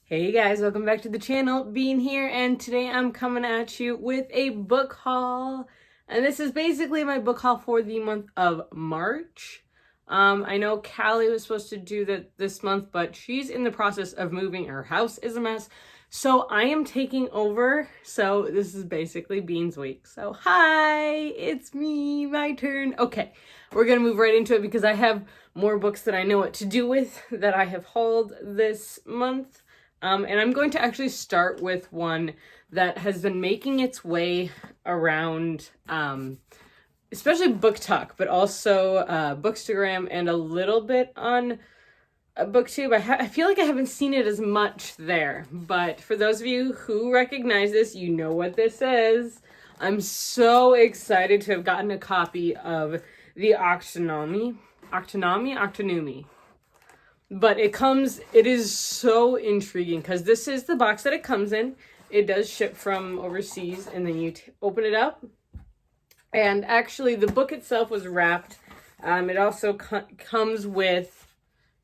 Hey guys, welcome back to the channel. Bean here, and today I'm coming at you with a book haul. And this is basically my book haul for the month of March. I know Callie was supposed to do that this month, but she's in the process of moving. Her house is a mess. So I am taking over. So this is basically Bean's week. So hi, it's me, my turn. Okay, we're gonna move right into it because I have more books that I know what to do with that I have hauled this month. And I'm going to actually start with one that has been making its way around, especially BookTok, but also Bookstagram and a little bit on BookTube. I feel like I haven't seen it as much there, but for those of you who recognize this, you know what this is. I'm so excited to have gotten a copy of the Octonami. But it is so intriguing because this is the box that it comes in. It does ship from overseas, and then you open it up. And actually, the book itself was wrapped. It also comes with,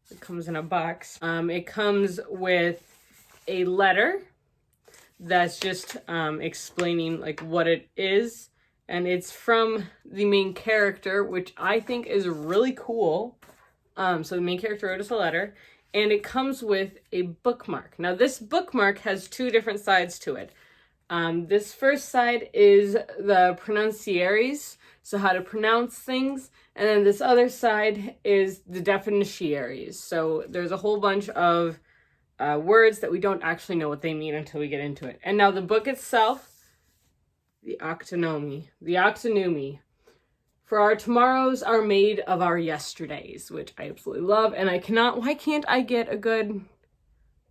it comes in a box. It comes with a letter that's just explaining like what it is. And it's from the main character, which I think is really cool. So the main character wrote us a letter, and it comes with a bookmark. Now, this bookmark has two different sides to it. This first side is the pronunciaries, so how to pronounce things, and then this other side is the definitiaries. So there's a whole bunch of words that we don't actually know what they mean until we get into it. And now the book itself, the Octonami. For our tomorrows are made of our yesterdays, which I absolutely love. And why can't I get a good,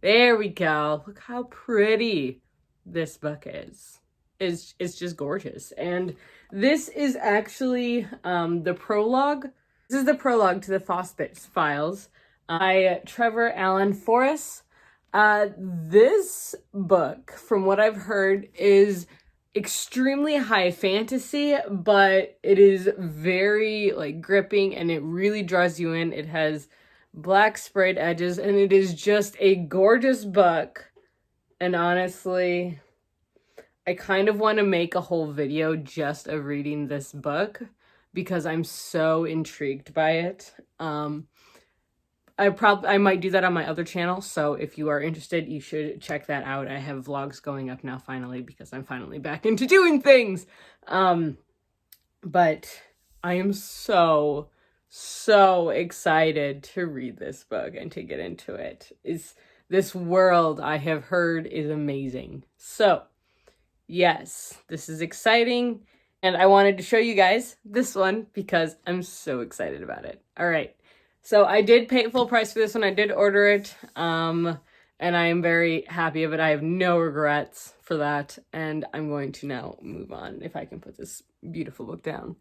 there we go. Look how pretty this book is. It's just gorgeous. And this is actually the prologue. This is the prologue to the Fosbit Files by Trevor Allen Forrest. This book, from what I've heard, is extremely high fantasy, but it is very like gripping and it really draws you in. It has black sprayed edges and it is just a gorgeous book. And honestly, I kind of want to make a whole video just of reading this book because I'm so intrigued by it. I might do that on my other channel, so if you are interested, you should check that out. I have vlogs going up now finally because I'm finally back into doing things. But I am so excited to read this book and to get into it. This world I have heard is amazing. So, yes, this is exciting, and I wanted to show you guys this one because I'm so excited about it. All right. So I did pay full price for this one. I did order it, and I am very happy of it. I have no regrets for that, and I'm going to now move on if I can put this beautiful book down.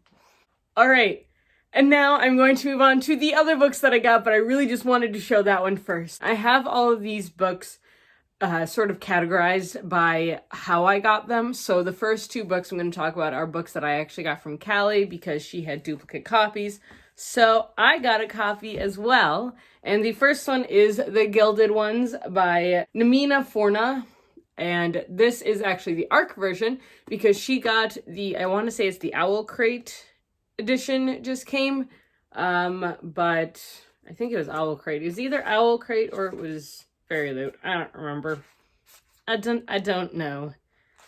All right, and now I'm going to move on to the other books that I got, but I really just wanted to show that one first. I have all of these books sort of categorized by how I got them. So the first two books I'm going to talk about are books that I actually got from Callie because she had duplicate copies. So I got a copy as well. And the first one is The Gilded Ones by Namina Forna. And this is actually the ARC version because she got I want to say it's the Owl Crate edition just came. But I think it was Owl Crate. It was either Owl Crate or it was Fairy Loot. I don't remember. I don't know.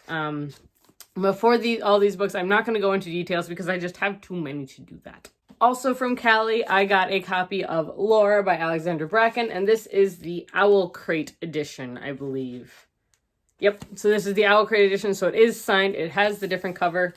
But for all these books, I'm not going to go into details because I just have too many to do that. Also from Callie, I got a copy of Laura by Alexandra Bracken, and this is the Owl Crate edition, I believe. Yep, so this is the Owl Crate edition, so it is signed, it has the different cover,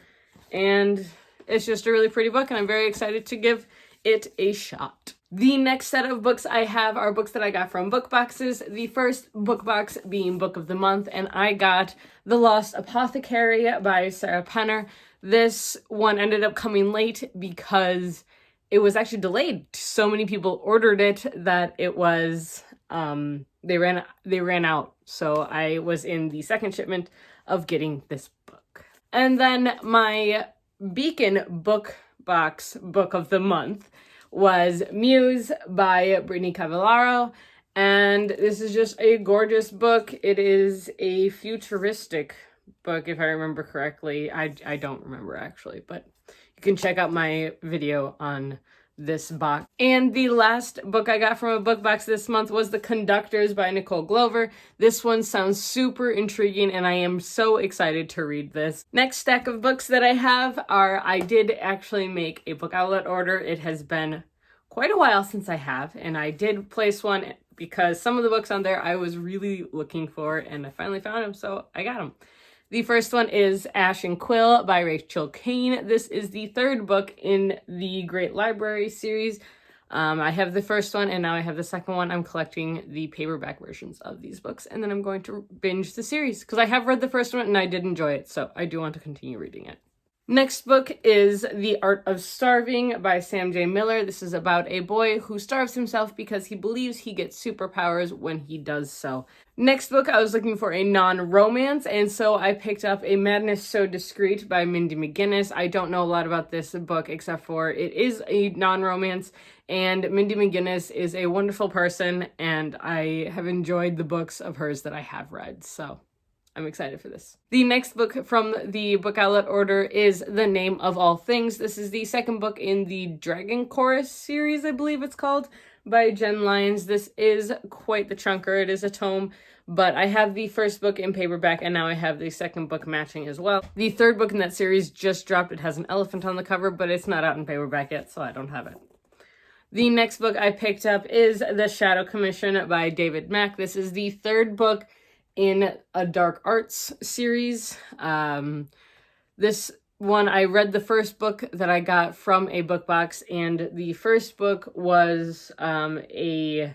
and it's just a really pretty book, and I'm very excited to give it a shot. The next set of books I have are books that I got from book boxes. The first book box being Book of the Month, and I got The Lost Apothecary by Sarah Penner. This one ended up coming late because it was actually delayed. So many people ordered it that it was, they ran out. So I was in the second shipment of getting this book. And then my Beacon book box book of the month was Muse by Brittany Cavallaro. And this is just a gorgeous book. It is a futuristic book, if I remember correctly. I don't remember actually, but you can check out my video on this box. And the last book I got from a book box this month was The Conductors by Nicole Glover. This one sounds super intriguing and I am so excited to read this. Next stack of books that I have are, I did actually make a book outlet order. It has been quite a while since I have, and I did place one because some of the books on there I was really looking for and I finally found them, so I got them. The first one is Ash and Quill by Rachel Kane. This is the third book in the Great Library series. I have the first one and now I have the second one. I'm collecting the paperback versions of these books and then I'm going to binge the series because I have read the first one and I did enjoy it, so I do want to continue reading it. Next book is The Art of Starving by Sam J. Miller. This is about a boy who starves himself because he believes he gets superpowers when he does so. Next book, I was looking for a non-romance, and so I picked up A Madness So Discreet by Mindy McGinnis. I don't know a lot about this book except for it is a non-romance, and Mindy McGinnis is a wonderful person, and I have enjoyed the books of hers that I have read, so I'm excited for this. The next book from the book outlet order is The Name of All Things. This is the second book in the Dragon Chorus series, I believe it's called, by Jen Lyons. This is quite the chunker. It is a tome, but I have the first book in paperback and now I have the second book matching as well. The third book in that series just dropped. It has an elephant on the cover, but it's not out in paperback yet, so I don't have it. The next book I picked up is The Shadow Commission by David Mack. This is the third book in a dark arts series. This one, I read the first book that I got from a book box, and the first book was a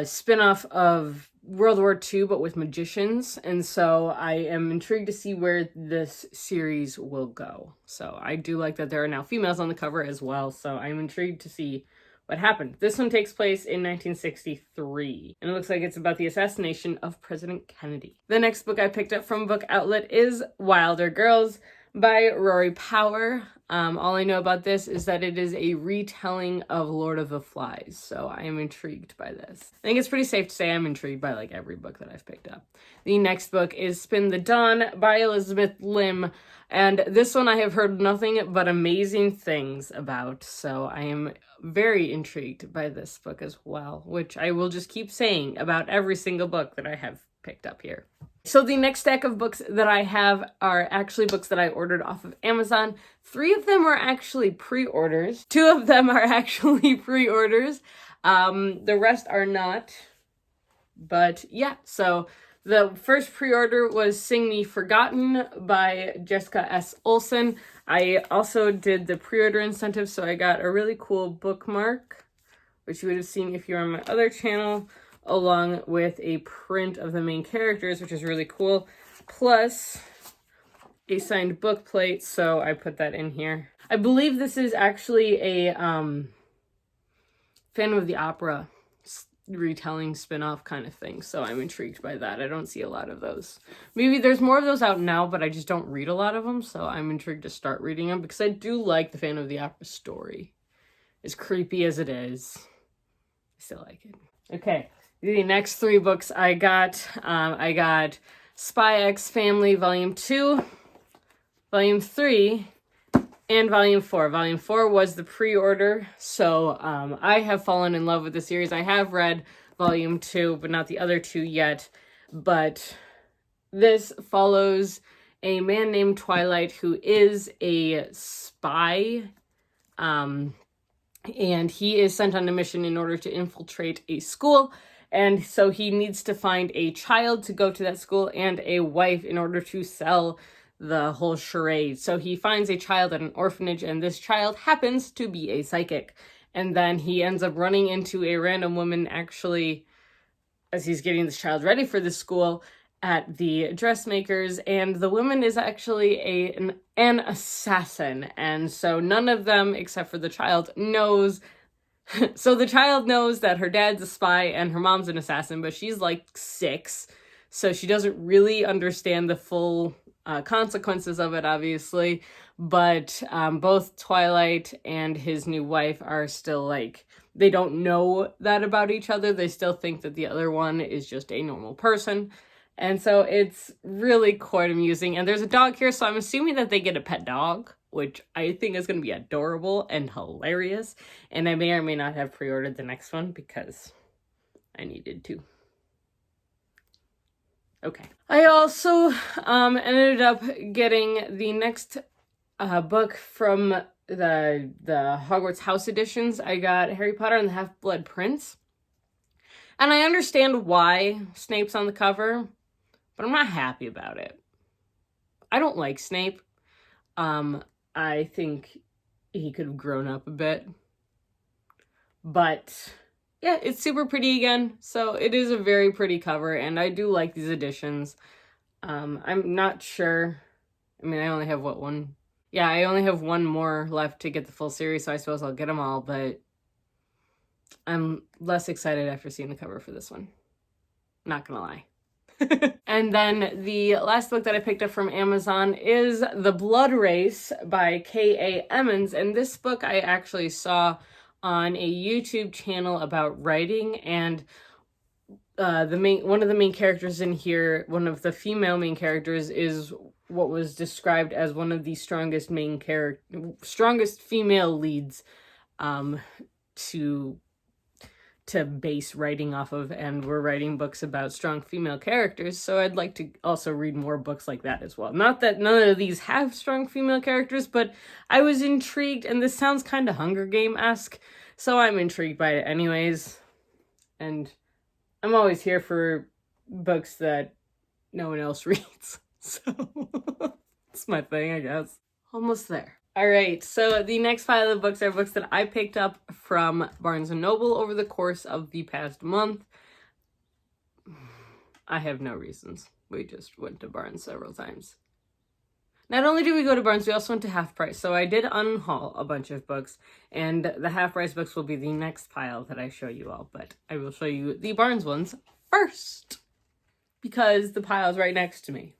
spin-off of World War II, but with magicians, and so I am intrigued to see where this series will go. So I do like that there are now females on the cover as well, so I'm intrigued to see what happened. This one takes place in 1963, and it looks like it's about the assassination of President Kennedy. The next book I picked up from Book Outlet is Wilder Girls by Rory Power. All I know about this is that it is a retelling of Lord of the Flies, so I am intrigued by this. I think it's pretty safe to say I'm intrigued by like every book that I've picked up. The next book is Spin the Dawn by Elizabeth Lim, and this one I have heard nothing but amazing things about, so I am very intrigued by this book as well, which I will just keep saying about every single book that I have picked up here. So the next stack of books that I have are actually books that I ordered off of Amazon. 3 of them are actually pre-orders. 2 of them are actually pre-orders. The rest are not. But yeah, so the first pre-order was Sing Me Forgotten by Jessica S. Olsen. I also did the pre-order incentive, so I got a really cool bookmark, which you would have seen if you're on my other channel, along with a print of the main characters, which is really cool, plus a signed book plate, so I put that in here. I believe this is actually a Phantom of the Opera retelling spin-off kind of thing, so I'm intrigued by that. I don't see a lot of those. Maybe there's more of those out now, but I just don't read a lot of them, so I'm intrigued to start reading them because I do like the Phantom of the Opera story. As creepy as it is, I still like it. Okay. The next 3 books I got Spy X Family Volume 2, Volume 3, and Volume 4. Volume 4 was the pre-order, so I have fallen in love with the series. I have read Volume 2, but not the other 2 yet. But this follows a man named Twilight who is a spy, and he is sent on a mission in order to infiltrate a school. And so he needs to find a child to go to that school and a wife in order to sell the whole charade. So he finds a child at an orphanage, and this child happens to be a psychic. And then he ends up running into a random woman, actually, as he's getting this child ready for the school at the dressmakers. And the woman is actually an assassin. And so none of them, except for the child, knows. So the child knows that her dad's a spy and her mom's an assassin, but she's like 6. So she doesn't really understand the full consequences of it, obviously. But both Twilight and his new wife are still like, they don't know that about each other. They still think that the other one is just a normal person. And so it's really quite amusing. And there's a dog here, so I'm assuming that they get a pet dog, which I think is going to be adorable and hilarious. And I may or may not have pre-ordered the next one because I needed to. Okay. I also ended up getting the next book from the Hogwarts House editions. I got Harry Potter and the Half-Blood Prince. And I understand why Snape's on the cover, but I'm not happy about it. I don't like Snape. I think he could have grown up a bit. But yeah, it's super pretty again. So it is a very pretty cover, and I do like these editions. I'm not sure. I mean, I only have one? Yeah, I only have one more left to get the full series, so I suppose I'll get them all, but I'm less excited after seeing the cover for this one. Not gonna lie. And then the last book that I picked up from Amazon is The Blood Race by K.A. Emmons. And this book I actually saw on a YouTube channel about writing, and one of the main characters in here, one of the female main characters, is what was described as one of the strongest female leads to base writing off of, and we're writing books about strong female characters, so I'd like to also read more books like that as well. Not that none of these have strong female characters, but I was intrigued, and this sounds kind of Hunger Game-esque, so I'm intrigued by it anyways. And I'm always here for books that no one else reads, so it's my thing, I guess. Almost there. All right, so the next pile of books are books that I picked up from Barnes & Noble over the course of the past month. I have no reasons. We just went to Barnes several times. Not only did we go to Barnes, we also went to Half Price. So I did unhaul a bunch of books, and the Half Price books will be the next pile that I show you all, but I will show you the Barnes ones first, because the pile is right next to me.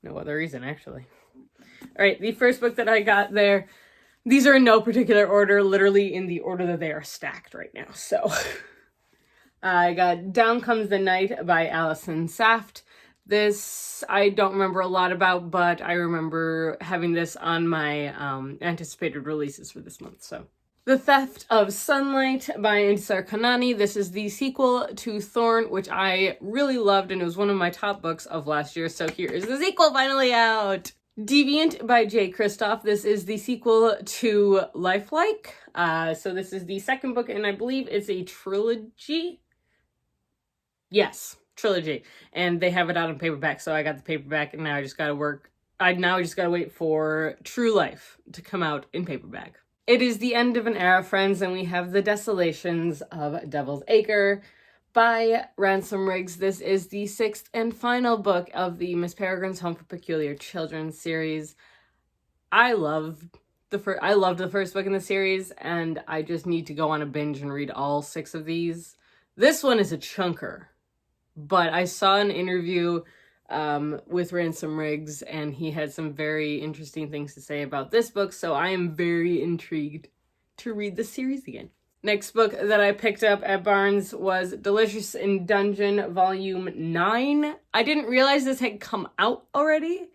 No other reason, actually. All right, the first book that I got there, these are in no particular order, literally in the order that they are stacked right now. So I got Down Comes the Night by Alison Saft. This I don't remember a lot about, but I remember having this on my anticipated releases for this month. So The Theft of Sunlight by Intisar Kanani. This is the sequel to Thorn, which I really loved, and it was one of my top books of last year. So here is the sequel finally out. Deviant by Jay Kristoff. This is the sequel to Lifelike. So this is the second book, and I believe it's a trilogy. Yes, trilogy. And they have it out in paperback, so I got the paperback, and now I just gotta wait for True Life to come out in paperback. It is the end of an era, friends, and we have The Desolations of Devil's Acre by Ransom Riggs. This is the sixth and final book of the Miss Peregrine's Home for Peculiar Children series. I loved the first book in the series, and I just need to go on a binge and read all 6 of these. This one is a chunker, but I saw an interview with Ransom Riggs, and he had some very interesting things to say about this book, so I am very intrigued to read the series again. Next book that I picked up at Barnes was Delicious in Dungeon Volume 9. I didn't realize this had come out already,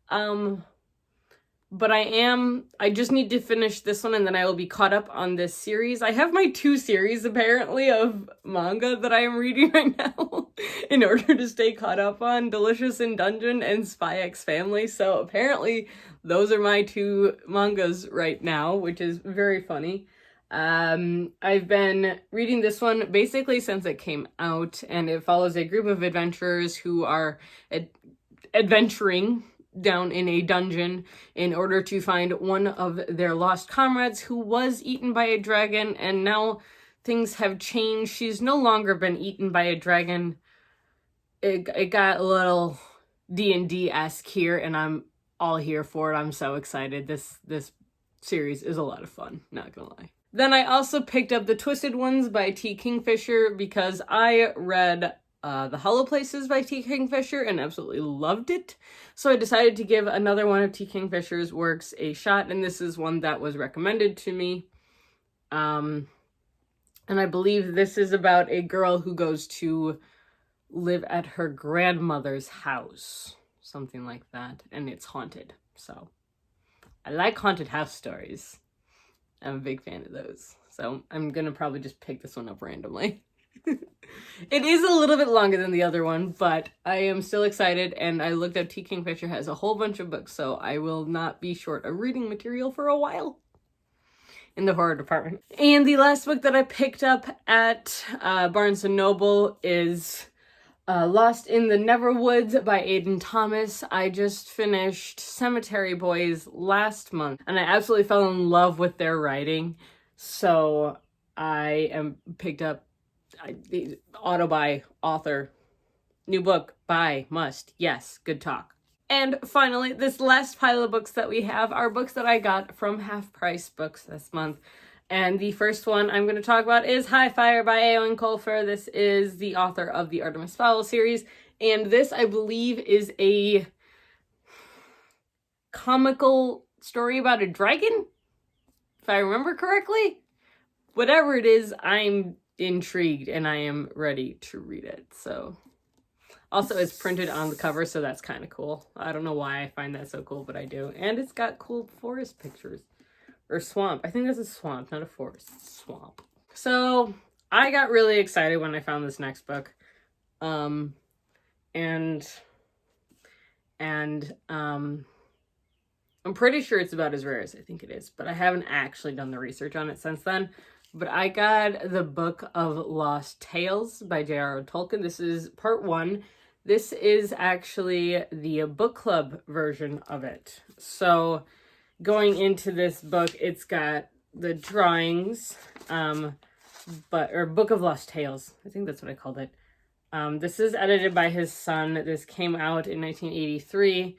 but I just need to finish this one, and then I will be caught up on this series. I have my 2 series, apparently, of manga that I am reading right now in order to stay caught up on Delicious in Dungeon and Spy X Family, so apparently those are my 2 mangas right now, which is very funny. I've been reading this one basically since it came out, and it follows a group of adventurers who are adventuring down in a dungeon in order to find one of their lost comrades who was eaten by a dragon, and now things have changed. She's no longer been eaten by a dragon. It got a little D&D-esque here, and I'm all here for it. I'm so excited. This series is a lot of fun, not gonna lie. Then I also picked up The Twisted Ones by T. Kingfisher because I read The Hollow Places by T. Kingfisher and absolutely loved it. So I decided to give another one of T. Kingfisher's works a shot, and this is one that was recommended to me. And I believe this is about a girl who goes to live at her grandmother's house. Something like that. And it's haunted. So I like haunted house stories. I'm a big fan of those. So I'm going to probably just pick this one up randomly. It is a little bit longer than the other one, but I am still excited, and I looked up T. Kingfisher has a whole bunch of books, so I will not be short of reading material for a while in the horror department. And the last book that I picked up at Barnes & Noble is Lost in the Neverwoods by Aidan Thomas. I just finished Cemetery Boys last month, and I absolutely fell in love with their writing, so I picked up auto-buy, author, new book, buy, must, yes, good talk. And finally, this last pile of books that we have are books that I got from Half Price Books this month. And the first one I'm going to talk about is High Fire by Eowyn Colfer. This is the author of the Artemis Fowl series. And this, I believe, is a comical story about a dragon, if I remember correctly. Whatever it is, I'm intrigued and I am ready to read it. So also it's printed on the cover, so that's kind of cool. I don't know why I find that so cool, but I do. And it's got cool forest pictures. Or swamp. I think this is swamp, not a forest. It's swamp. So I got really excited when I found this next book. I'm pretty sure it's about as rare as I think it is, but I haven't actually done the research on it since then. But I got the Book of Lost Tales by J.R.R. Tolkien. This is part 1. This is actually the book club version of it. So going into this book, it's got the drawings, or Book of Lost Tales. I think that's what I called it. This is edited by his son. This came out in 1983,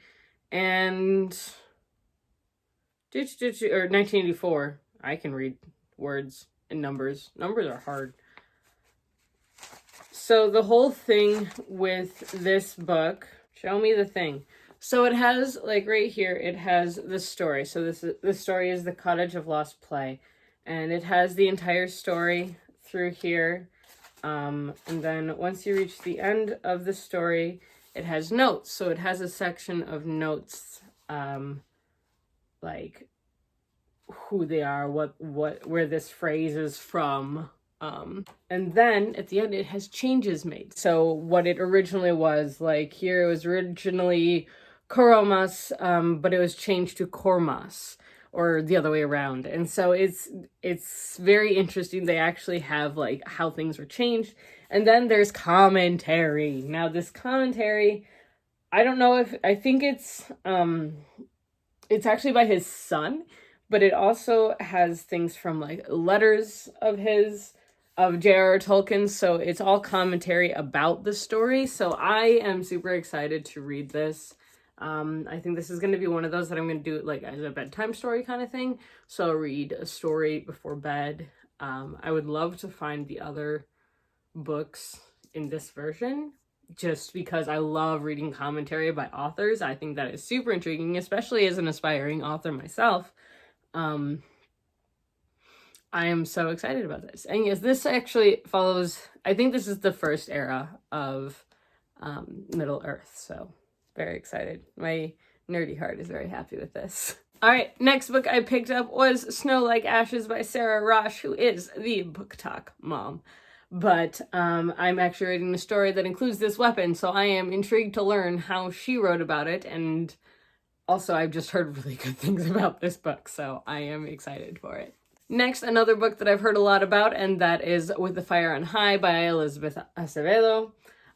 and or 1984. I can read words and numbers. Numbers are hard. So the whole thing with this book, show me the thing. So it has, like right here, it has the story. So the story is The Cottage of Lost Play. And it has the entire story through here. And then once you reach the end of the story, it has notes. So it has a section of notes, like who they are, where this phrase is from. And then at the end, it has changes made. So what it originally was, like here, it was originally Koromas, but it was changed to Kormas, or the other way around. And so it's very interesting. They actually have like how things were changed. And then there's commentary. Now this commentary, I don't know I think it's actually by his son, but it also has things from like letters of J.R.R. Tolkien, so it's all commentary about the story. So I am super excited to read this. I think this is going to be one of those that I'm going to do like as a bedtime story kind of thing. So I'll read a story before bed. I would love to find the other books in this version, just because I love reading commentary by authors. I think that is super intriguing, especially as an aspiring author myself. I am so excited about this. And yes, this actually follows, I think this is the first era of Middle Earth, so very excited. My nerdy heart is very happy with this. All right, next book I picked up was Snow Like Ashes by Sarah Rosh, who is the Book Talk mom. But I'm actually reading a story that includes this weapon, so I am intrigued to learn how she wrote about it. And also, I've just heard really good things about this book, so I am excited for it. Next, another book that I've heard a lot about, and that is With the Fire on High by Elizabeth Acevedo.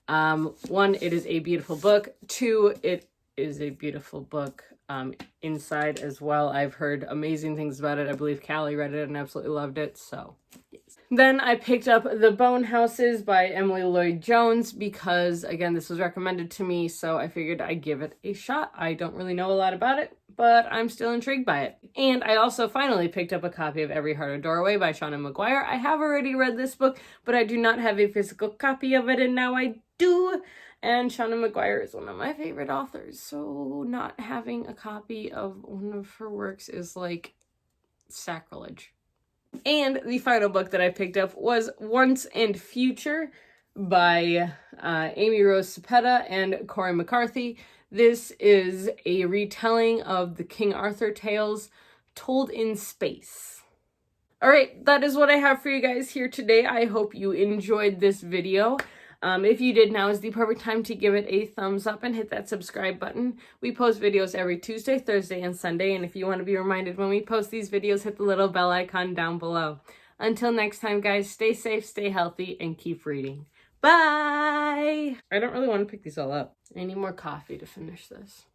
1, it is a beautiful book. 2, it is a beautiful book inside as well. I've heard amazing things about it. I believe Callie read it and absolutely loved it. So, yes. Then I picked up The Bone Houses by Emily Lloyd Jones because, again, this was recommended to me, so I figured I'd give it a shot. I don't really know a lot about it, but I'm still intrigued by it. And I also finally picked up a copy of Every Heart a Doorway by Shauna Maguire. I have already read this book, but I do not have a physical copy of it, and now I do. And Shauna Maguire is one of my favorite authors, so not having a copy of one of her works is like sacrilege. And the final book that I picked up was Once and Future by Amy Rose Cepeda and Corey McCarthy. This is a retelling of the King Arthur tales told in space. All right, that is what I have for you guys here today. I hope you enjoyed this video. If you did, now is the perfect time to give it a thumbs up and hit that subscribe button. We post videos every Tuesday, Thursday, and Sunday, and if you want to be reminded when we post these videos, hit the little bell icon down below. Until next time, guys, stay safe, stay healthy, and keep reading. Bye! I don't really want to pick these all up. I need more coffee to finish this.